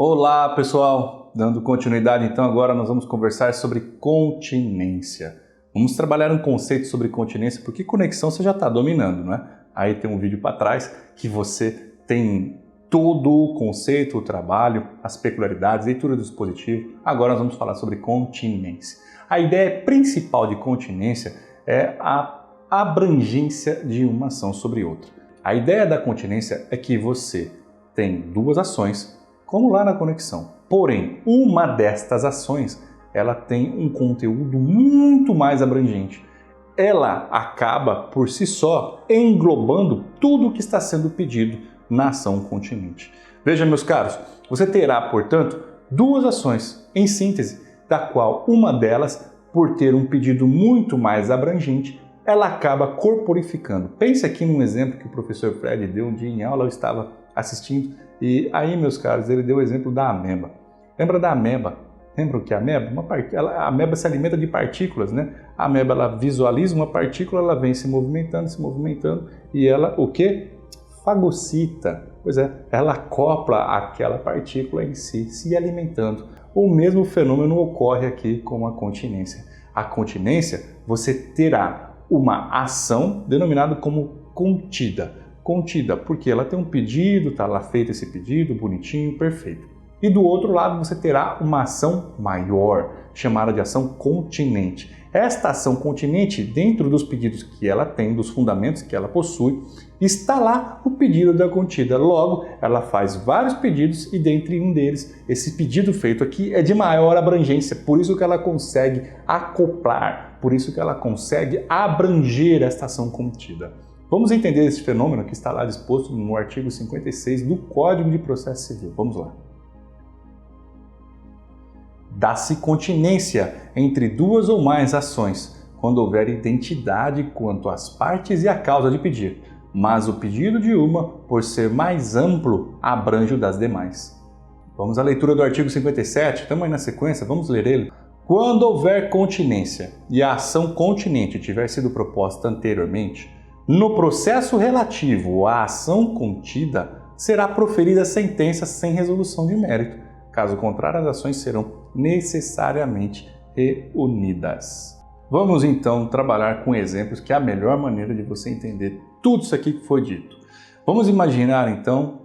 Olá, pessoal! Dando continuidade, então, agora nós vamos conversar sobre continência. Vamos trabalhar um conceito sobre continência, porque conexão você já está dominando, não é? Aí tem um vídeo para trás que você tem todo o conceito, o trabalho, as peculiaridades, leitura do dispositivo. Agora nós vamos falar sobre continência. A ideia principal de continência é a abrangência de uma ação sobre outra. A ideia da continência é que você tem duas ações, como lá na conexão. Porém, uma destas ações, ela tem um conteúdo muito mais abrangente. Ela acaba, por si só, englobando tudo o que está sendo pedido na ação continente. Veja, meus caros, você terá, portanto, duas ações, em síntese, da qual uma delas, por ter um pedido muito mais abrangente, ela acaba corporificando. Pense aqui num exemplo que o professor Fred deu um dia em aula, eu estava assistindo, e aí, meus caros, ele deu o exemplo da ameba. Lembra da ameba? Lembram que a ameba? A ameba se alimenta de partículas, né? A ameba, ela visualiza uma partícula, ela vem se movimentando, e ela, o quê? Fagocita. Pois é, ela acopla aquela partícula em si, se alimentando. O mesmo fenômeno ocorre aqui com a continência. A continência, você terá uma ação denominada como contida. Contida, porque ela tem um pedido, está lá feito esse pedido, bonitinho, perfeito. E do outro lado você terá uma ação maior, chamada de ação continente. Esta ação continente, dentro dos pedidos que ela tem, dos fundamentos que ela possui, está lá o pedido da contida. Logo, ela faz vários pedidos e dentre um deles, esse pedido feito aqui é de maior abrangência, por isso que ela consegue acoplar, por isso que ela consegue abranger esta ação contida. Vamos entender esse fenômeno que está lá disposto no artigo 56 do Código de Processo Civil. Vamos lá. Dá-se continência entre duas ou mais ações, quando houver identidade quanto às partes e à causa de pedir, mas o pedido de uma, por ser mais amplo, abrange o das demais. Vamos à leitura do artigo 57, estamos aí na sequência, vamos ler ele. Quando houver continência e a ação continente tiver sido proposta anteriormente, no processo relativo à ação contida, será proferida sentença sem resolução de mérito. Caso contrário, as ações serão necessariamente reunidas. Vamos então trabalhar com exemplos, que é a melhor maneira de você entender tudo isso aqui que foi dito. Vamos imaginar então,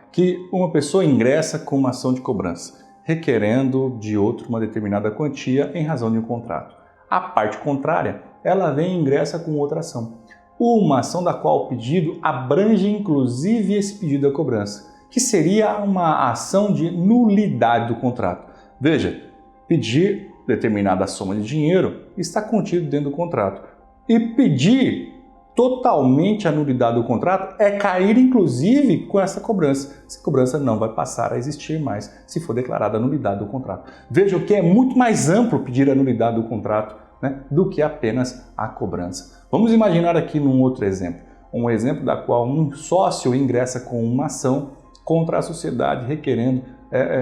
que uma pessoa ingressa com uma ação de cobrança, requerendo de outro uma determinada quantia em razão de um contrato. A parte contrária, ela vem e ingressa com outra ação. Uma ação da qual o pedido abrange inclusive esse pedido da cobrança, que seria uma ação de nulidade do contrato. Veja, pedir determinada soma de dinheiro está contido dentro do contrato. E pedir totalmente a nulidade do contrato é cair inclusive com essa cobrança. Essa cobrança não vai passar a existir mais se for declarada a nulidade do contrato. Veja que é muito mais amplo pedir a nulidade do contrato, né, do que apenas a cobrança. Vamos imaginar aqui num outro exemplo, um exemplo da qual um sócio ingressa com uma ação contra a sociedade requerendo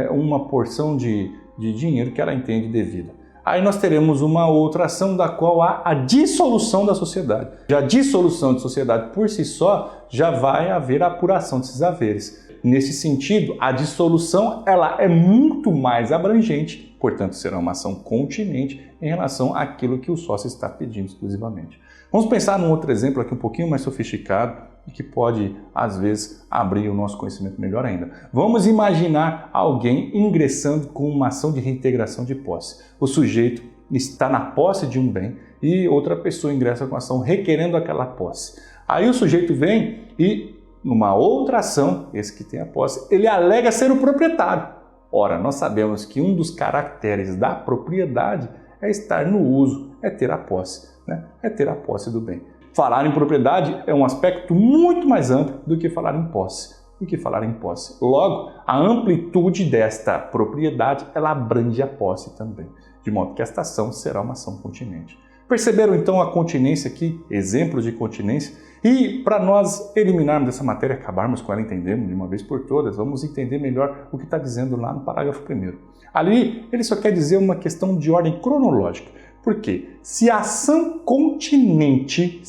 uma porção de dinheiro que ela entende devida. Aí nós teremos uma outra ação da qual há a dissolução da sociedade. Já a dissolução de sociedade por si só já vai haver a apuração desses haveres. Nesse sentido, a dissolução ela é muito mais abrangente, portanto será uma ação continente em relação àquilo que o sócio está pedindo exclusivamente. Vamos pensar num outro exemplo aqui um pouquinho mais sofisticado e que pode, às vezes, abrir o nosso conhecimento melhor ainda. Vamos imaginar alguém ingressando com uma ação de reintegração de posse. O sujeito está na posse de um bem e outra pessoa ingressa com a ação requerendo aquela posse. Aí o sujeito vem e, numa outra ação, esse que tem a posse, ele alega ser o proprietário. Ora, nós sabemos que um dos caracteres da propriedade é estar no uso, é ter a posse, né? É ter a posse do bem. Falar em propriedade é um aspecto muito mais amplo do que falar em posse. Logo, a amplitude desta propriedade ela abrange a posse também, de modo que esta ação será uma ação continente. Perceberam então a continência aqui, exemplos de continência? E para nós eliminarmos essa matéria, acabarmos com ela, entendermos de uma vez por todas, vamos entender melhor o que está dizendo lá no parágrafo 1º. Ali, ele só quer dizer uma questão de ordem cronológica. Por quê? Se a ação continente,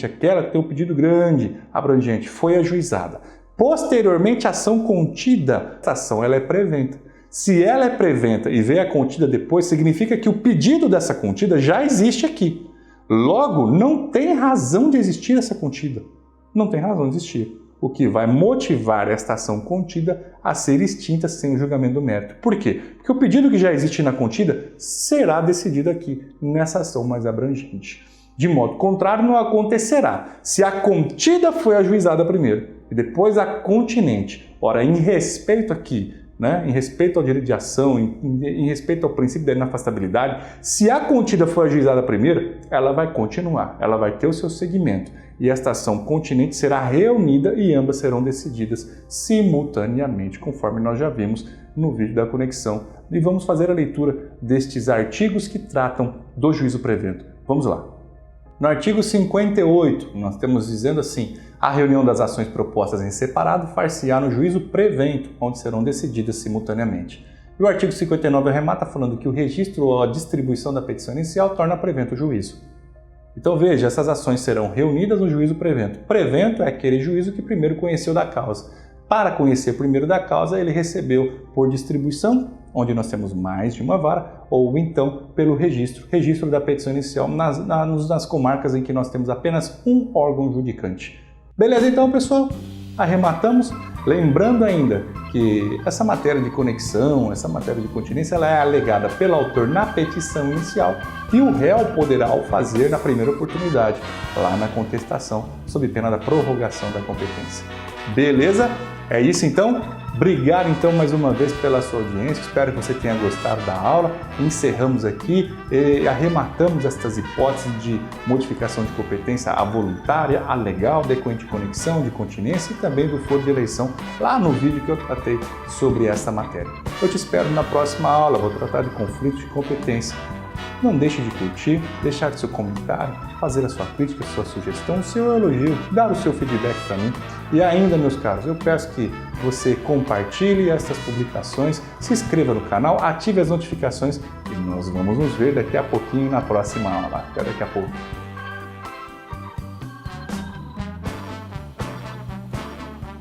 aquela que tem um pedido grande, abrangente, foi ajuizada, Posteriormente, a ação contida, essa ação ela é preventa. Se ela é preventa e vem a contida depois, significa que o pedido dessa contida já existe aqui. Logo, não tem razão de existir essa contida. Não tem razão de existir. O que vai motivar esta ação contida a ser extinta sem o julgamento do mérito. Por quê? Porque o pedido que já existe na contida será decidido aqui, nessa ação mais abrangente. De modo contrário, não acontecerá se a contida foi ajuizada primeiro e depois a continente. Ora, em respeito aqui, em respeito ao direito de ação, em respeito ao princípio da inafastabilidade, se a contida foi ajuizada primeiro, ela vai continuar, ela vai ter o seu segmento. E esta ação continente será reunida e ambas serão decididas simultaneamente, conforme nós já vimos no vídeo da conexão. E vamos fazer a leitura destes artigos que tratam do juízo prevento. Vamos lá. No artigo 58, nós temos dizendo assim: a reunião das ações propostas em separado far-se-á no juízo prevento, onde serão decididas simultaneamente. E o artigo 59 arremata falando que o registro ou a distribuição da petição inicial torna prevento o juízo. Então veja, essas ações serão reunidas no juízo prevento. Prevento é aquele juízo que primeiro conheceu da causa. Para conhecer primeiro da causa, ele recebeu por distribuição, onde nós temos mais de uma vara, ou então pelo registro da petição inicial nas comarcas em que nós temos apenas um órgão judicante. Beleza então, pessoal? Arrematamos. Lembrando ainda que essa matéria de conexão, essa matéria de continência, ela é alegada pelo autor na petição inicial e o réu poderá o fazer na primeira oportunidade, lá na contestação, sob pena da prorrogação da competência. Beleza? É isso então? Obrigado então mais uma vez pela sua audiência, espero que você tenha gostado da aula. Encerramos aqui e arrematamos estas hipóteses de modificação de competência, a voluntária, a legal, decorrente de conexão, de continência e também do foro de eleição, lá no vídeo que eu tratei sobre essa matéria. Eu te espero na próxima aula, vou tratar de conflitos de competência. Não deixe de curtir, deixar seu comentário, fazer a sua crítica, a sua sugestão, o seu elogio, dar o seu feedback para mim. E ainda, meus caros, eu peço que você compartilhe essas publicações, se inscreva no canal, ative as notificações e nós vamos nos ver daqui a pouquinho na próxima aula. Até daqui a pouco.